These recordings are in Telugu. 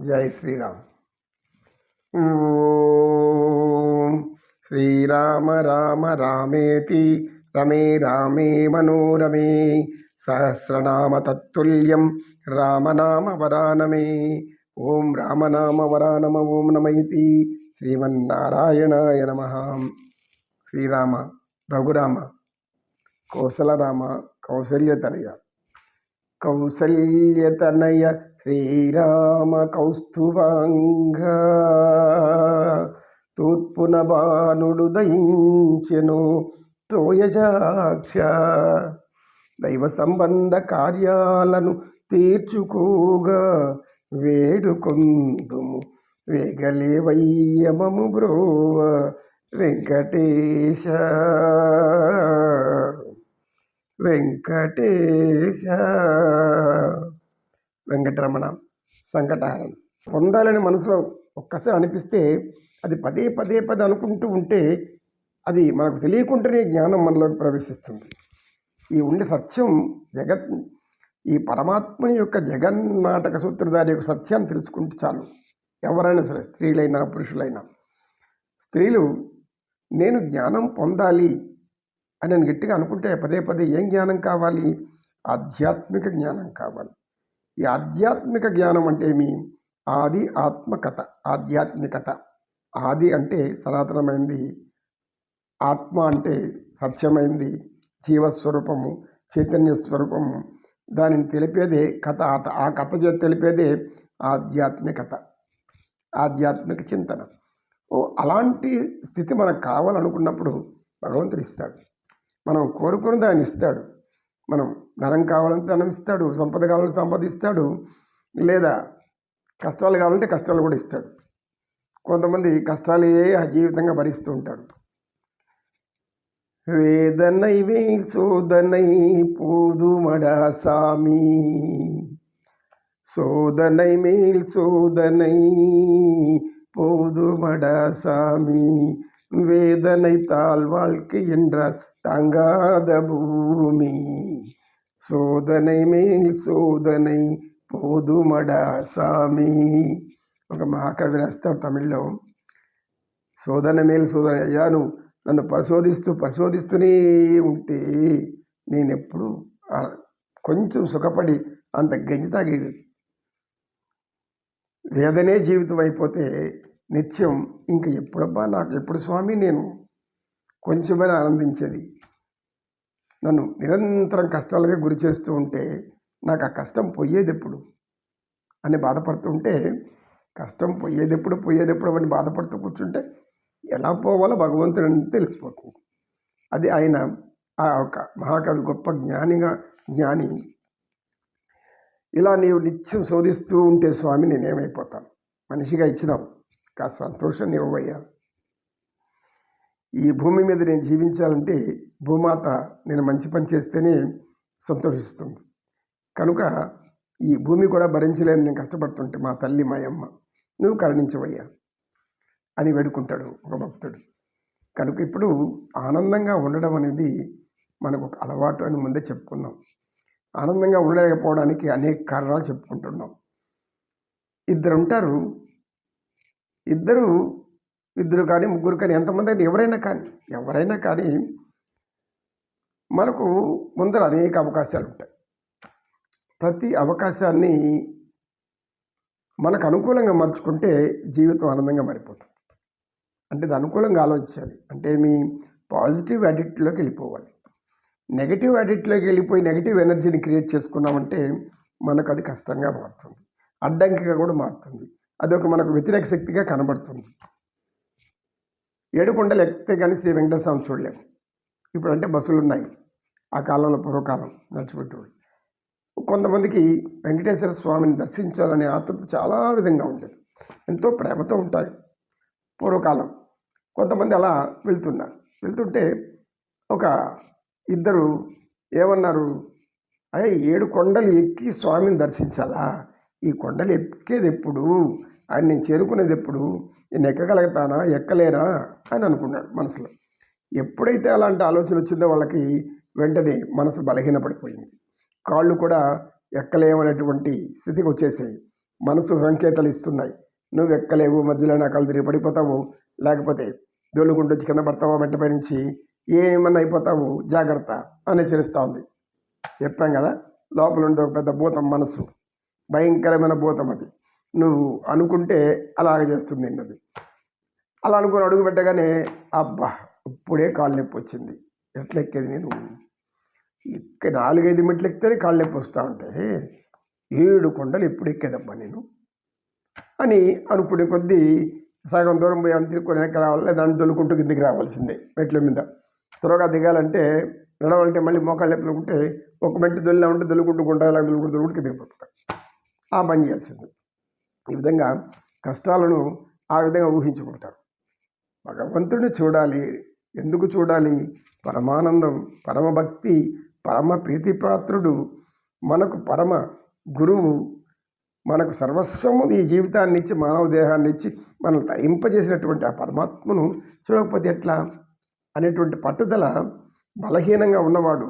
జై శ్రీరామ్. ఓం శ్రీరామ రామ రామేతి రమే రామే మనోరమే సహస్రనామ తత్తుల్యం రామనామ వరానమే. ఓం రామనామ వరానమ ఓం నమైతి శ్రీమన్నారాయణాయ నమ. శ్రీరామ రఘురామ కోసలరామ కౌసల్యతనయ కౌసల్యతనయ శ్రీరామ కౌస్తుభాంగ తూర్పున బాణుడు దయించెను తోయజాక్ష. దైవ సంబంధ కార్యాలను తీర్చుకోగా వేడుకొందుము వేగలేవయ్యమము బ్రోవ వెంకటేశ వెంకటేశ. వెంకటరమణ సంకటహరణ పొందాలని మనసులో ఒక్కసారి అనిపిస్తే అది పదే పదే పదే అనుకుంటూ ఉంటే అది మనకు తెలియకుండానే జ్ఞానం మనలోకి ప్రవేశిస్తుంది. ఈ ఉండే సత్యం ఈ పరమాత్మని యొక్క జగన్నాటక సూత్రధారి యొక్క సత్యాన్ని తెలుసుకుంటే చాలు. ఎవరైనా సరే, స్త్రీలైనా పురుషులైనా. స్త్రీలు నేను జ్ఞానం పొందాలి అని నేను గట్టిగా అనుకుంటే పదే పదే ఏం జ్ఞానం కావాలి? ఆధ్యాత్మిక జ్ఞానం కావాలి. ఈ ఆధ్యాత్మిక జ్ఞానం అంటే ఏమి? ఆది ఆత్మకథ. ఆధ్యాత్మికత ఆది అంటే సనాతనమైంది, ఆత్మ అంటే సత్యమైంది, జీవస్వరూపము, చైతన్య స్వరూపము. దానిని తెలిపేదే కథ. ఆ కథ చేతి తెలిపేదే ఆధ్యాత్మికత, ఆధ్యాత్మిక చింతన. అలాంటి స్థితి మనకు కావాలనుకున్నప్పుడు భగవంతుడు ఇస్తాడు. మనం కోరుకుని దాన్ని ఇస్తాడు. మనం ధనం కావాలంటే ధనం ఇస్తాడు, సంపద కావాలంటే సంపద ఇస్తాడు, లేదా కష్టాలు కావాలంటే కష్టాలు కూడా ఇస్తాడు. కొంతమంది కష్టాలే ఆ జీవితంగా భరిస్తూ ఉంటారు. వేదనై సోదనై పోదుమడా సామి, சோதனை மேல் சோதனை போதுமடா சாமி, வேதனை தாழ் வாழ்க்கை என்றால் தாங்காத பூமி, சோதனை மேல் சోదனை పోదుమడా సామి. ఒక మహాకవి రాస్తాడు తమిళ్లో, శోధన మేలు శోధన. అయ్యా, నువ్వు నన్ను పరిశోధిస్తూనే ఉంటే నేనెప్పుడు కొంచెం సుఖపడి అంత గంజి తాగేది. వేదనే జీవితం అయిపోతే నిత్యం ఇంక ఎప్పుడబ్బా నాకు ఎప్పుడు స్వామి నేను కొంచెమైనా ఆనందించేది? నన్ను నిరంతరం కష్టాలకే గురి చేస్తూ ఉంటే నాకు ఆ కష్టం పోయేది ఎప్పుడు అని బాధపడుతుంటే, కష్టం పోయేదెప్పుడు అని బాధపడుతూ కూర్చుంటే ఎలా పోవాలో భగవంతుడిని తెలిసిపోతుంది. అది ఆయన ఆ ఒక మహాకవి, గొప్ప జ్ఞాని. ఇలా నీవు నిత్యం శోధిస్తూ ఉంటే స్వామి నేనేమైపోతాను? మనిషిగా ఇచ్చినావు, కాస్త సంతోషాన్ని ఇవ్వయ్యా. ఈ భూమి మీద నేను జీవించాలంటే భూమాత నేను మంచి పని చేస్తేనే సంతోషిస్తుంది. కనుక ఈ భూమి కూడా భరించలేని నేను కష్టపడుతుంటే మా తల్లి మాయమ్మ నువ్వు కరుణించవయ్యా అని వేడుకుంటాడు ఒక భక్తుడు. కనుక ఇప్పుడు ఆనందంగా ఉండడం అనేది మనకు ఒక అలవాటు అని ముందే చెప్పుకున్నాం. ఆనందంగా ఉండలేకపోవడానికి అనేక కారణాలు చెప్పుకుంటున్నాం. ఇద్దరు ఉంటారు, ఇద్దరు కానీ ముగ్గురు కానీ ఎంతమంది అయినా ఎవరైనా కానీ మనకు ముందర అనేక అవకాశాలు ఉంటాయి. ప్రతి అవకాశాన్ని మనకు అనుకూలంగా మార్చుకుంటే జీవితం ఆనందంగా మారిపోతుంది. అంటే అది అనుకూలంగా ఆలోచించాలి. అంటే మీ పాజిటివ్ యాటిట్యూడ్లోకి వెళ్ళిపోవాలి. నెగిటివ్ యాటిట్యూడ్లోకి వెళ్ళిపోయి నెగిటివ్ ఎనర్జీని క్రియేట్ చేసుకున్నామంటే మనకు అది కష్టంగా మారుతుంది, అడ్డంకిగా కూడా మారుతుంది. అది ఒక మనకు వ్యతిరేక శక్తిగా కనబడుతుంది. ఏడుకొండలు ఎక్కితే కానీ శ్రీ వెంకటేశ్వర స్వామి చూడలేము. ఇప్పుడు అంటే బస్సులు ఉన్నాయి, ఆ కాలంలో పూర్వకాలం నడిచిపెట్టేవాళ్ళు. కొంతమందికి వెంకటేశ్వర స్వామిని దర్శించాలనే ఆతృత చాలా విధంగా ఉండేది, ఎంతో ప్రేమతో ఉంటారు పూర్వకాలం. కొంతమంది అలా వెళ్తుంటే ఒక ఇద్దరు ఏమన్నారు, అయ్యే 7 కొండలు ఎక్కి స్వామిని దర్శించాలా? ఈ కొండలు ఎక్కేది ఎప్పుడు? ఆయన నేను చేరుకునేది ఎప్పుడు? నేను ఎక్కగలుగుతానా ఎక్కలేనా అని అనుకున్నాడు మనసులో. ఎప్పుడైతే అలాంటి ఆలోచన వచ్చిందో వాళ్ళకి వెంటనే మనసు బలహీనపడిపోయింది. కాళ్ళు కూడా ఎక్కలేమనేటువంటి స్థితికి వచ్చేసాయి. మనసు సంకేతాలు ఇస్తున్నాయి. నువ్వు ఎక్కలేవు, మధ్యలో నా కళ్ళు తిరిగి పడిపోతావు, లేకపోతే దొల్లుకుంటూ వచ్చి కింద పడతావు మెట్టపై నుంచి, ఏమన్నా అయిపోతావు, జాగ్రత్త అని హెచ్చరిస్తూ ఉంది. చెప్పాం కదా, లోపల ఉండే ఒక పెద్ద భూతం మనసు, భయంకరమైన భూతం అది. నువ్వు అనుకుంటే అలాగే చేస్తుంది అన్నది. అలా అనుకుని అడుగు పెట్టగానే అబ్బా ఇప్పుడే కాళ్ళు నొప్పి వచ్చింది. ఎట్లా ఎక్కేది నేను? 4-5 మెట్లు ఎక్కితేనే కాళ్ళు నొప్పి వస్తూ ఉంటే 7 కొండలు ఎప్పుడు ఎక్కేదబ్బా నేను అని అనుకునే కొద్దీ సగం దూరం పోయి అని తిరుక్కొని వెనక్కి రావాలి, దాన్ని దొల్లుకుంటూ కిందికి రావాల్సిందే. మెట్ల మీద త్వరగా దిగాలంటే, నడవాలంటే మళ్ళీ మోకాళ్ళు నొప్పులు ఉంటే ఒక మెట్టు దొల్లినా ఉంటే దొల్లుకుంటూ గుండ్రాలా దొల్లుకుంటూ కిందికి పడుతుంది. ఆ పని చేయాల్సింది. ఈ విధంగా కష్టాలను ఆ విధంగా ఊహించుకుంటారు. భగవంతుడిని చూడాలి. ఎందుకు చూడాలి? పరమానందం, పరమభక్తి, పరమ ప్రీతిపాత్రుడు, మనకు పరమ గురువు, మనకు సర్వస్వము ఈ జీవితాన్ని ఇచ్చి, మానవ దేహాన్ని ఇచ్చి మనల్ని తరింపజేసినటువంటి ఆ పరమాత్మను చూడకపోతే ఎట్లా అనేటువంటి పట్టుదల బలహీనంగా ఉన్నవాడు,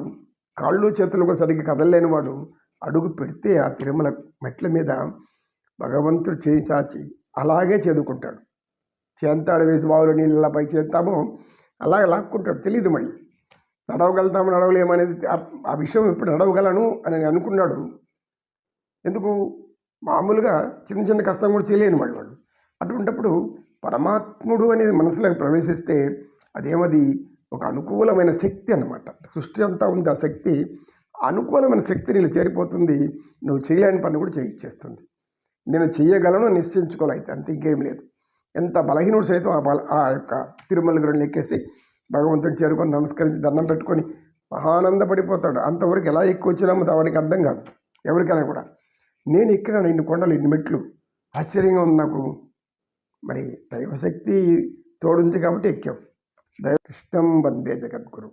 కాళ్ళు చేతులు కూడా సరిగ్గా కదలలేనివాడు అడుగు పెడితే ఆ తిరుమల మెట్ల మీద భగవంతుడు చేయి చాచి అలాగే చేదుకుంటాడు. చేంతాడు వేసి బావులో నీళ్ళ పై చేస్తామో అలాగే లాక్కుంటాడు. తెలియదు మళ్ళీ నడవగలుగుతాము నడవలేమనేది ఆ విషయం ఇప్పుడు నడవగలను అని అనుకున్నాడు. ఎందుకు? మామూలుగా చిన్న చిన్న కష్టం కూడా చేయలేని వాళ్ళు. అటువంటిప్పుడు పరమాత్ముడు అనేది మనసులోకి ప్రవేశిస్తే అదేమది ఒక అనుకూలమైన శక్తి అన్నమాట. సృష్టి అంతా ఉంది ఆ శక్తి, అనుకూలమైన శక్తి నీళ్ళు చేరిపోతుంది. నువ్వు చేయలేని పని కూడా చేయిచ్చేస్తుంది. నేను చెయ్యగలను నిశ్చయించుకోవాలి, అయితే అంతే, ఇంకేం లేదు. ఎంత బలహీనుడు సైతం ఆ యొక్క తిరుమల గుడిని ఎక్కేసి భగవంతుడిని చేరుకొని నమస్కరించి దండం పెట్టుకొని మహానందపడిపోతాడు. అంతవరకు ఎలా ఎక్కువ వచ్చినామో వాడికి అర్థం కాదు, ఎవరికైనా కూడా. నేను ఎక్కినాను ఇన్ని కొండలు, ఇన్ని మెట్లు, ఆశ్చర్యంగా ఉంది నాకు. మరి దైవశక్తి తోడుంది కాబట్టి ఎక్కాం. దైవ కృష్ణం వందే జగద్గురు.